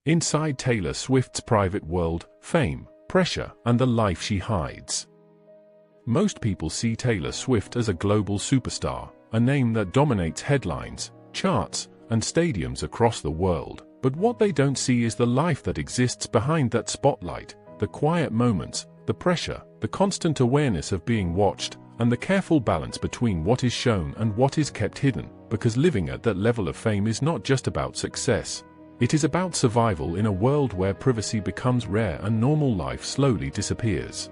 Inside Taylor Swift's private world, fame, pressure, and the life she hides. Most people see Taylor Swift as a global superstar, a name that dominates headlines, charts, and stadiums across the world. But what they don't see is the life that exists behind that spotlight, the quiet moments, the pressure, the constant awareness of being watched, and the careful balance between what is shown and what is kept hidden, because living at that level of fame is not just about success. It is about survival in a world where privacy becomes rare and normal life slowly disappears.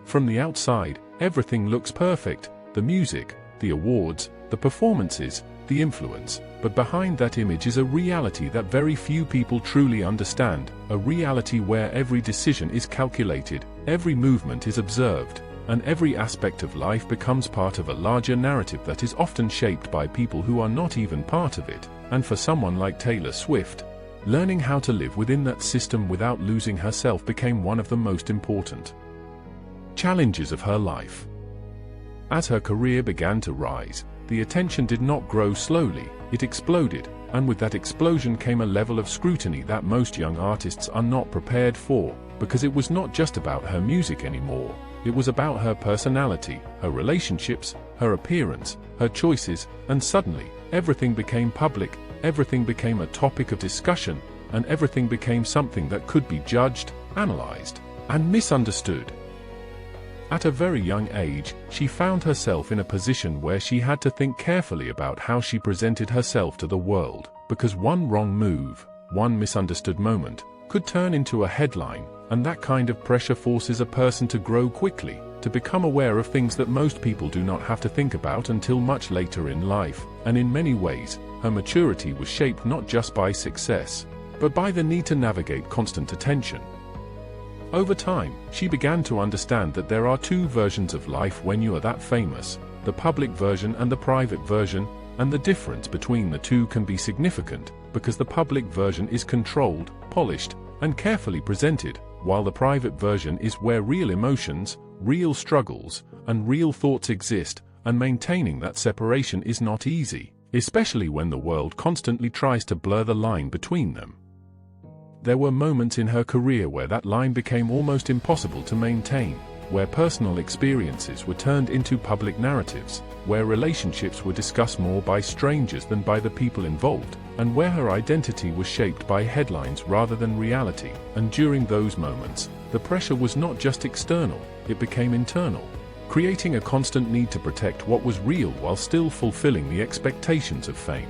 From the outside, everything looks perfect: the music, the awards, the performances, the influence. But behind that image is a reality that very few people truly understand, a reality where every decision is calculated, every movement is observed, and every aspect of life becomes part of a larger narrative that is often shaped by people who are not even part of it. And for someone like Taylor Swift, learning how to live within that system without losing herself became one of the most important challenges of her life. As her career began to rise, the attention did not grow slowly, it exploded, and with that explosion came a level of scrutiny that most young artists are not prepared for, because it was not just about her music anymore. It was about her personality, her relationships, her appearance, her choices, and suddenly, everything became public, everything became a topic of discussion, and everything became something that could be judged, analyzed, and misunderstood. At a very young age, she found herself in a position where she had to think carefully about how she presented herself to the world, because one wrong move, one misunderstood moment, could turn into a headline, and that kind of pressure forces a person to grow quickly, to become aware of things that most people do not have to think about until much later in life. And in many ways, her maturity was shaped not just by success, but by the need to navigate constant attention. Over time, she began to understand that there are two versions of life when you are that famous: the public version and the private version, and the difference between the two can be significant, because the public version is controlled, polished, and carefully presented, while the private version is where real emotions, real struggles, and real thoughts exist, and maintaining that separation is not easy, especially when the world constantly tries to blur the line between them. There were moments in her career where that line became almost impossible to maintain, where personal experiences were turned into public narratives, where relationships were discussed more by strangers than by the people involved, and where her identity was shaped by headlines rather than reality. And during those moments, the pressure was not just external, it became internal, creating a constant need to protect what was real while still fulfilling the expectations of fame.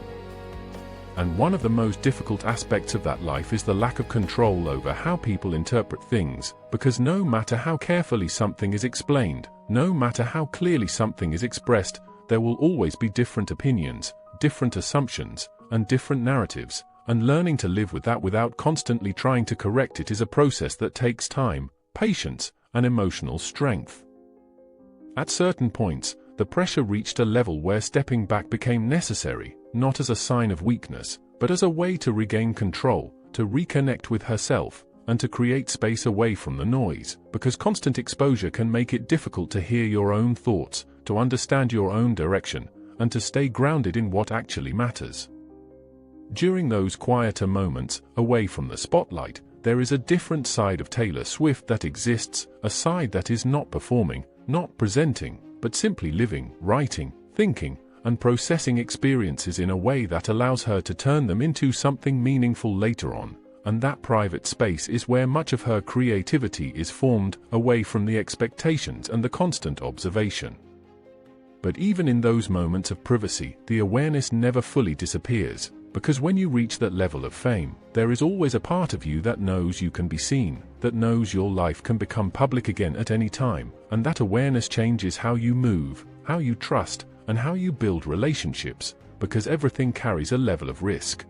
And one of the most difficult aspects of that life is the lack of control over how people interpret things, because no matter how carefully something is explained, no matter how clearly something is expressed, there will always be different opinions, different assumptions, and different narratives, and learning to live with that without constantly trying to correct it is a process that takes time, patience, and emotional strength. At certain points, the pressure reached a level where stepping back became necessary, not as a sign of weakness, but as a way to regain control, to reconnect with herself, and to create space away from the noise, because constant exposure can make it difficult to hear your own thoughts, to understand your own direction, and to stay grounded in what actually matters. During those quieter moments, away from the spotlight, there is a different side of Taylor Swift that exists, a side that is not performing, not presenting, but simply living, writing, thinking, and processing experiences in a way that allows her to turn them into something meaningful later on. And that private space is where much of her creativity is formed, away from the expectations and the constant observation. But even in those moments of privacy, the awareness never fully disappears, because when you reach that level of fame, there is always a part of you that knows you can be seen, that knows your life can become public again at any time, and that awareness changes how you move, how you trust, and how you build relationships, because everything carries a level of risk.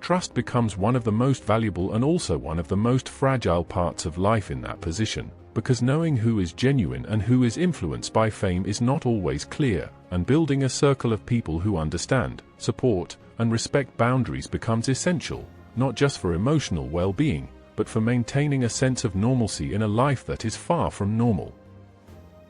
Trust becomes one of the most valuable and also one of the most fragile parts of life in that position, because knowing who is genuine and who is influenced by fame is not always clear, and building a circle of people who understand, support, and respect boundaries becomes essential, not just for emotional well-being, but for maintaining a sense of normalcy in a life that is far from normal.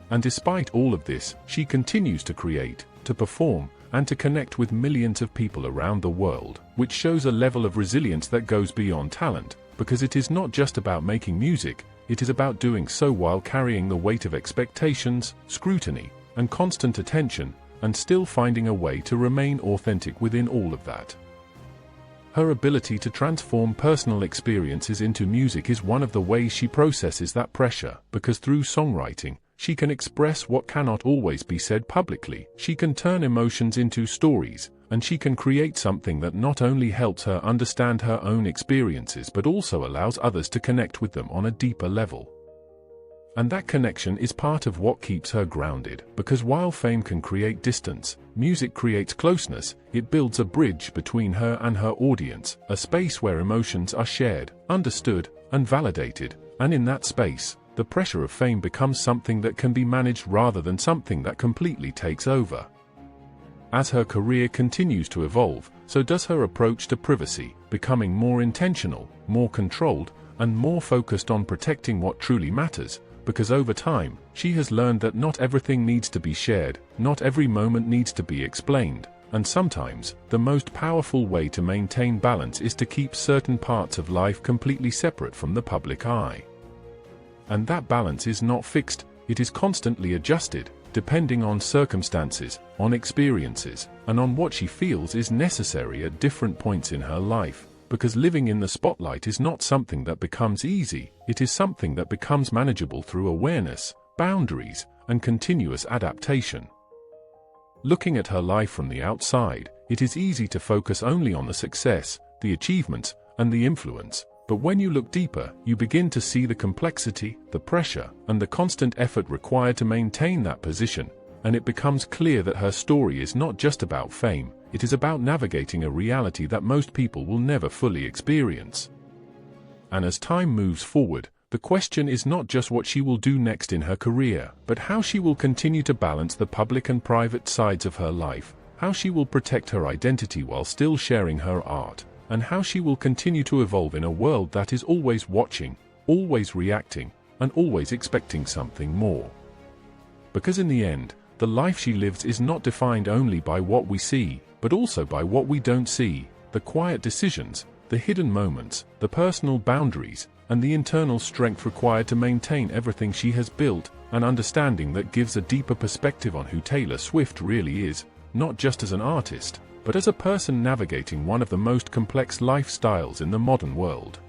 And despite all of this, she continues to create, to perform, and to connect with millions of people around the world, which shows a level of resilience that goes beyond talent, because it is not just about making music, it is about doing so while carrying the weight of expectations, scrutiny, and constant attention, and still finding a way to remain authentic within all of that. Her ability to transform personal experiences into music is one of the ways she processes that pressure, because through songwriting, she can express what cannot always be said publicly. She can turn emotions into stories, and she can create something that not only helps her understand her own experiences but also allows others to connect with them on a deeper level. And that connection is part of what keeps her grounded, because while fame can create distance, music creates closeness. It builds a bridge between her and her audience, a space where emotions are shared, understood, and validated, and in that space, the pressure of fame becomes something that can be managed rather than something that completely takes over. As her career continues to evolve, so does her approach to privacy, becoming more intentional, more controlled, and more focused on protecting what truly matters, because over time, she has learned that not everything needs to be shared, not every moment needs to be explained, and sometimes, the most powerful way to maintain balance is to keep certain parts of life completely separate from the public eye. And that balance is not fixed, it is constantly adjusted, depending on circumstances, on experiences, and on what she feels is necessary at different points in her life, because living in the spotlight is not something that becomes easy, it is something that becomes manageable through awareness, boundaries, and continuous adaptation. Looking at her life from the outside, it is easy to focus only on the success, the achievements, and the influence. But when you look deeper, you begin to see the complexity, the pressure, and the constant effort required to maintain that position, and it becomes clear that her story is not just about fame, it is about navigating a reality that most people will never fully experience. And as time moves forward, the question is not just what she will do next in her career, but how she will continue to balance the public and private sides of her life, how she will protect her identity while still sharing her art, and how she will continue to evolve in a world that is always watching, always reacting, and always expecting something more. Because in the end, the life she lives is not defined only by what we see, but also by what we don't see, the quiet decisions, the hidden moments, the personal boundaries, and the internal strength required to maintain everything she has built, an understanding that gives a deeper perspective on who Taylor Swift really is, not just as an artist, but as a person navigating one of the most complex lifestyles in the modern world.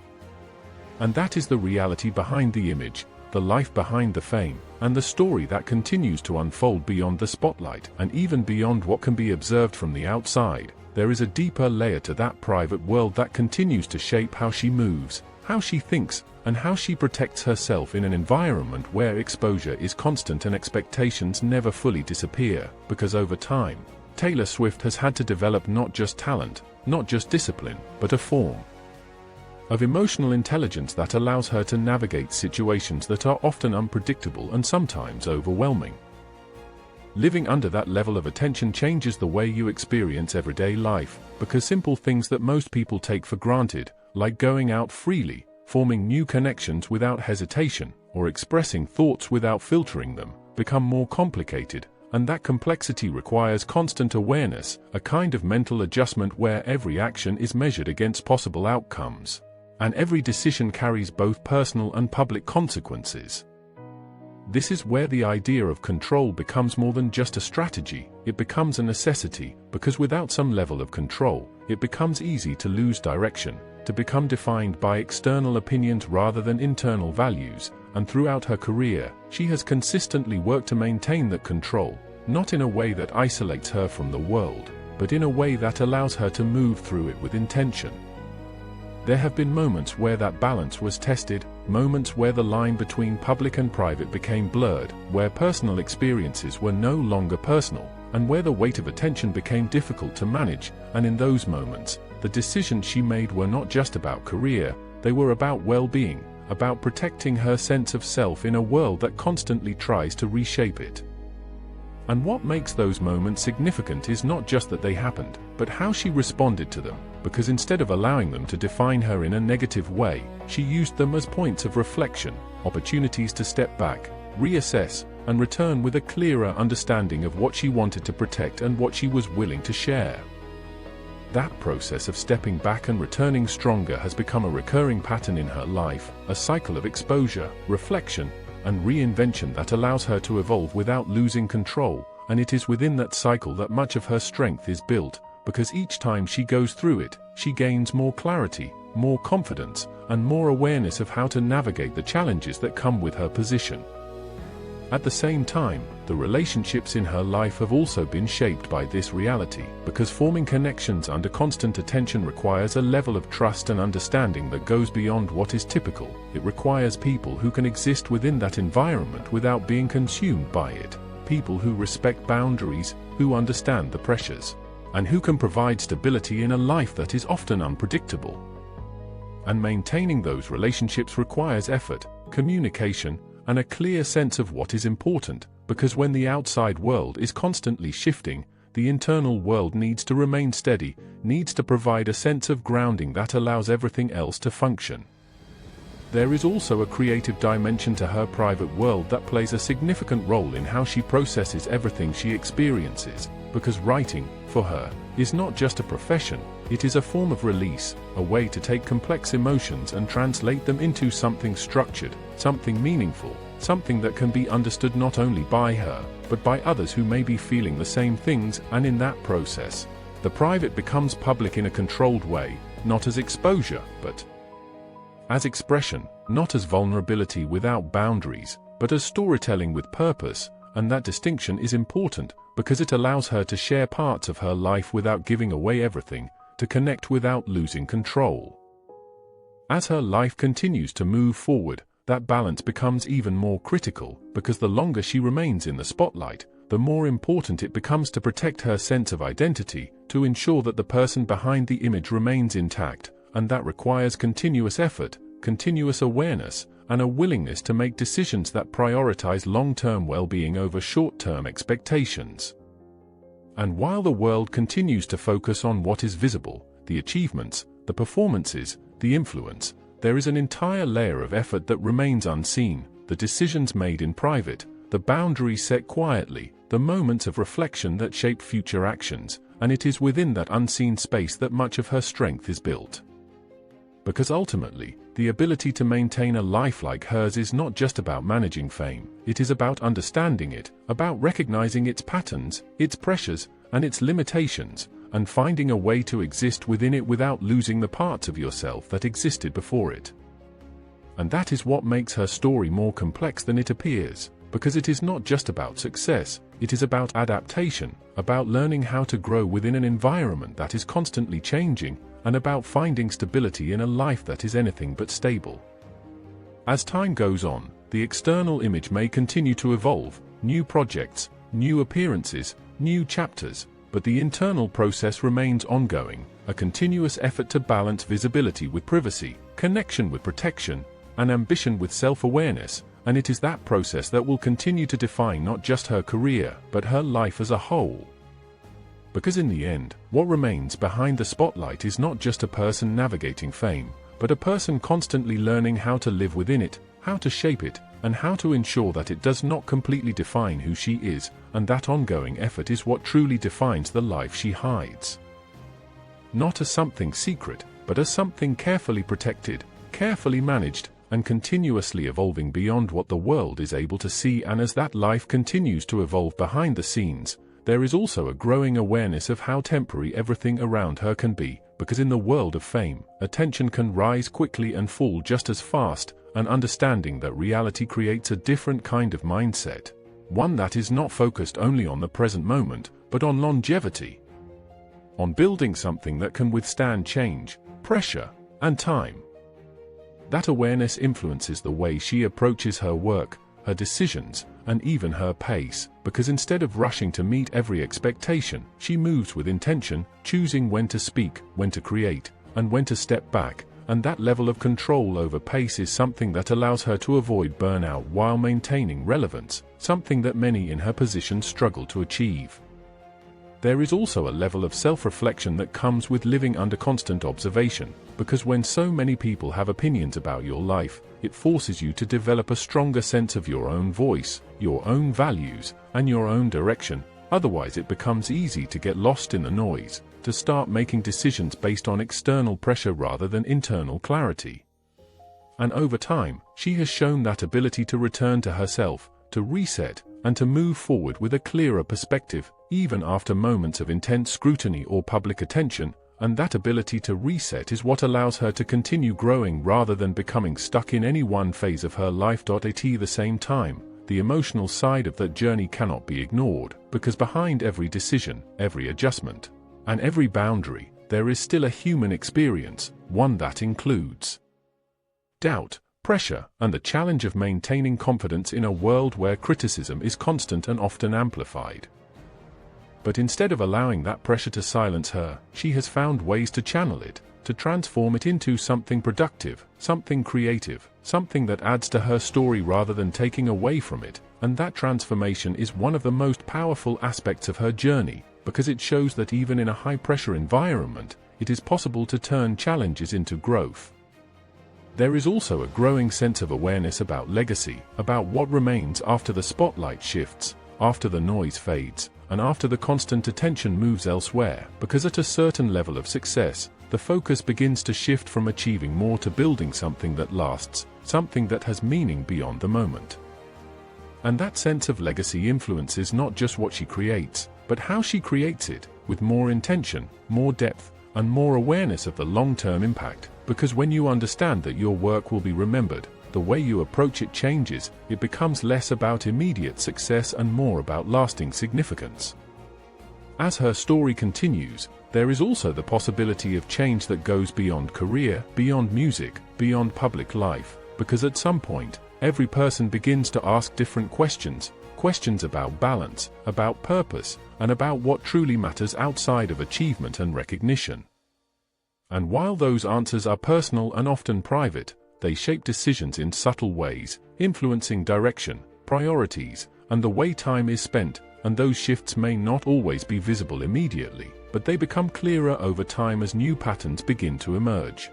And that is the reality behind the image, the life behind the fame, and the story that continues to unfold beyond the spotlight, and even beyond what can be observed from the outside. There is a deeper layer to that private world that continues to shape how she moves, how she thinks, and how she protects herself in an environment where exposure is constant and expectations never fully disappear, because over time, Taylor Swift has had to develop not just talent, not just discipline, but a form of emotional intelligence that allows her to navigate situations that are often unpredictable and sometimes overwhelming. Living under that level of attention changes the way you experience everyday life, because simple things that most people take for granted, like going out freely, forming new connections without hesitation, or expressing thoughts without filtering them, become more complicated. And that complexity requires constant awareness, a kind of mental adjustment where every action is measured against possible outcomes, and every decision carries both personal and public consequences. This is where the idea of control becomes more than just a strategy, it becomes a necessity, because without some level of control, it becomes easy to lose direction, to become defined by external opinions rather than internal values. And throughout her career, she has consistently worked to maintain that control, not in a way that isolates her from the world, but in a way that allows her to move through it with intention. There have been moments where that balance was tested, moments where the line between public and private became blurred, where personal experiences were no longer personal, and where the weight of attention became difficult to manage, and in those moments, the decisions she made were not just about career, they were about well-being, about protecting her sense of self in a world that constantly tries to reshape it. And what makes those moments significant is not just that they happened, but how she responded to them, because instead of allowing them to define her in a negative way, she used them as points of reflection, opportunities to step back, reassess, and return with a clearer understanding of what she wanted to protect and what she was willing to share. That process of stepping back and returning stronger has become a recurring pattern in her life, a cycle of exposure, reflection, and reinvention that allows her to evolve without losing control, and it is within that cycle that much of her strength is built, because each time she goes through it, she gains more clarity, more confidence, and more awareness of how to navigate the challenges that come with her position. At the same time, the relationships in her life have also been shaped by this reality, because forming connections under constant attention requires a level of trust and understanding that goes beyond what is typical. It requires people who can exist within that environment without being consumed by it, people who respect boundaries, who understand the pressures, and who can provide stability in a life that is often unpredictable. And maintaining those relationships requires effort, communication, and a clear sense of what is important, because when the outside world is constantly shifting, the internal world needs to remain steady, needs to provide a sense of grounding that allows everything else to function. There is also a creative dimension to her private world that plays a significant role in how she processes everything she experiences, because writing, for her, is not just a profession, it is a form of release, a way to take complex emotions and translate them into something structured, something meaningful, something that can be understood not only by her, but by others who may be feeling the same things, and in that process, the private becomes public in a controlled way, not as exposure, but as expression, not as vulnerability without boundaries, but as storytelling with purpose, and that distinction is important, because it allows her to share parts of her life without giving away everything, to connect without losing control. As her life continues to move forward, that balance becomes even more critical, because the longer she remains in the spotlight, the more important it becomes to protect her sense of identity, to ensure that the person behind the image remains intact, and that requires continuous effort, continuous awareness, and a willingness to make decisions that prioritize long-term well-being over short-term expectations. And while the world continues to focus on what is visible, the achievements, the performances, the influence, there is an entire layer of effort that remains unseen, the decisions made in private, the boundaries set quietly, the moments of reflection that shape future actions, and it is within that unseen space that much of her strength is built. Because ultimately, the ability to maintain a life like hers is not just about managing fame, it is about understanding it, about recognizing its patterns, its pressures, and its limitations, and finding a way to exist within it without losing the parts of yourself that existed before it. And that is what makes her story more complex than it appears, because it is not just about success, it is about adaptation, about learning how to grow within an environment that is constantly changing, and about finding stability in a life that is anything but stable. As time goes on, the external image may continue to evolve, new projects, new appearances, new chapters, but the internal process remains ongoing, a continuous effort to balance visibility with privacy, connection with protection, and ambition with self-awareness, and it is that process that will continue to define not just her career, but her life as a whole. Because in the end, what remains behind the spotlight is not just a person navigating fame, but a person constantly learning how to live within it, how to shape it, and how to ensure that it does not completely define who she is, and that ongoing effort is what truly defines the life she hides. Not as something secret, but as something carefully protected, carefully managed, and continuously evolving beyond what the world is able to see. And as that life continues to evolve behind the scenes, there is also a growing awareness of how temporary everything around her can be, because in the world of fame, attention can rise quickly and fall just as fast, and understanding that reality creates a different kind of mindset, one that is not focused only on the present moment, but on longevity, on building something that can withstand change, pressure, and time. That awareness influences the way she approaches her work, her decisions, and even her pace, because instead of rushing to meet every expectation, she moves with intention, choosing when to speak, when to create, and when to step back, and that level of control over pace is something that allows her to avoid burnout while maintaining relevance, something that many in her position struggle to achieve. there is also a level of self-reflection that comes with living under constant observation, because when so many people have opinions about your life, it forces you to develop a stronger sense of your own voice, your own values, and your own direction. Otherwise it becomes easy to get lost in the noise, to start making decisions based on external pressure rather than internal clarity. And over time, she has shown that ability to return to herself, to reset, and to move forward with a clearer perspective, even after moments of intense scrutiny or public attention, and that ability to reset is what allows her to continue growing rather than becoming stuck in any one phase of her life. At the same time, the emotional side of that journey cannot be ignored, because behind every decision, every adjustment, and every boundary, there is still a human experience, one that includes doubt, pressure, and the challenge of maintaining confidence in a world where criticism is constant and often amplified. But instead of allowing that pressure to silence her, she has found ways to channel it, to transform it into something productive, something creative, something that adds to her story rather than taking away from it, and that transformation is one of the most powerful aspects of her journey, because it shows that even in a high-pressure environment, it is possible to turn challenges into growth. There is also a growing sense of awareness about legacy, about what remains after the spotlight shifts, after the noise fades, and after the constant attention moves elsewhere, because at a certain level of success, the focus begins to shift from achieving more to building something that lasts, something that has meaning beyond the moment. And that sense of legacy influences not just what she creates, but how she creates it, with more intention, more depth, and more awareness of the long-term impact, because when you understand that your work will be remembered, the way you approach it changes. It becomes less about immediate success and more about lasting significance. As her story continues, there is also the possibility of change that goes beyond career, beyond music, beyond public life, because at some point, every person begins to ask different questions, questions about balance, about purpose, and about what truly matters outside of achievement and recognition. And while those answers are personal and often private, they shape decisions in subtle ways, influencing direction, priorities, and the way time is spent, and those shifts may not always be visible immediately, but they become clearer over time as new patterns begin to emerge.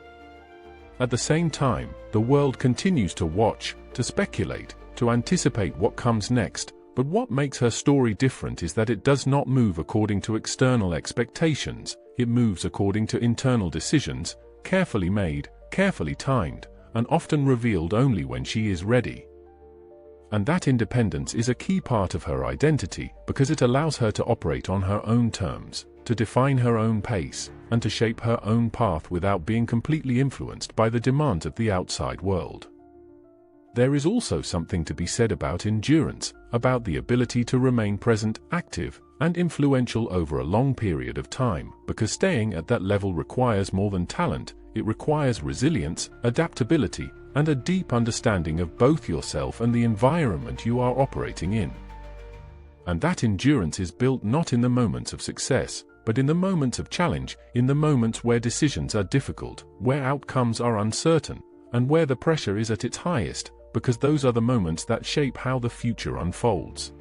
At the same time, the world continues to watch, to speculate, to anticipate what comes next, but what makes her story different is that it does not move according to external expectations, it moves according to internal decisions, carefully made, carefully timed, and often revealed only when she is ready. And that independence is a key part of her identity, because it allows her to operate on her own terms, to define her own pace, and to shape her own path without being completely influenced by the demands of the outside world. There is also something to be said about endurance, about the ability to remain present, active, and influential over a long period of time, because staying at that level requires more than talent. It requires resilience, adaptability, and a deep understanding of both yourself and the environment you are operating in. And that endurance is built not in the moments of success, but in the moments of challenge, in the moments where decisions are difficult, where outcomes are uncertain, and where the pressure is at its highest, because those are the moments that shape how the future unfolds.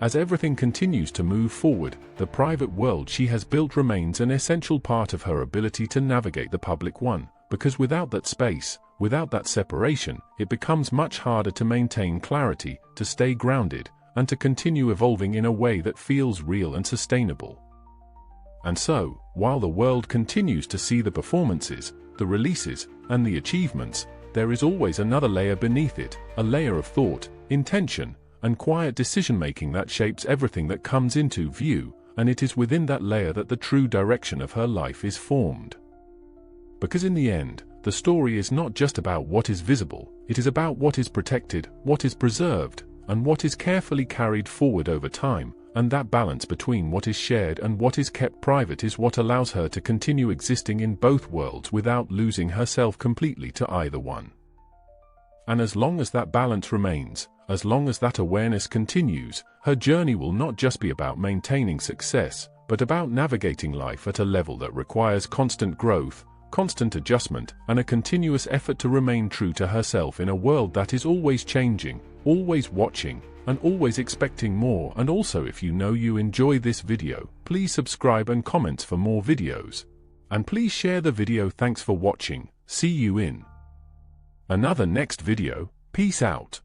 As everything continues to move forward, the private world she has built remains an essential part of her ability to navigate the public one, because without that space, without that separation, it becomes much harder to maintain clarity, to stay grounded, and to continue evolving in a way that feels real and sustainable. And so, while the world continues to see the performances, the releases, and the achievements, there is always another layer beneath it, a layer of thought, intention, and quiet decision-making that shapes everything that comes into view, and it is within that layer that the true direction of her life is formed. Because in the end, the story is not just about what is visible, it is about what is protected, what is preserved, and what is carefully carried forward over time, and that balance between what is shared and what is kept private is what allows her to continue existing in both worlds without losing herself completely to either one. And as long as that balance remains, as long as that awareness continues, her journey will not just be about maintaining success, but about navigating life at a level that requires constant growth, constant adjustment, and a continuous effort to remain true to herself in a world that is always changing, always watching, and always expecting more. And also, if you know you enjoy this video, please subscribe and comment for more videos. And please share the video. Thanks for watching. See you in another next video. Peace out.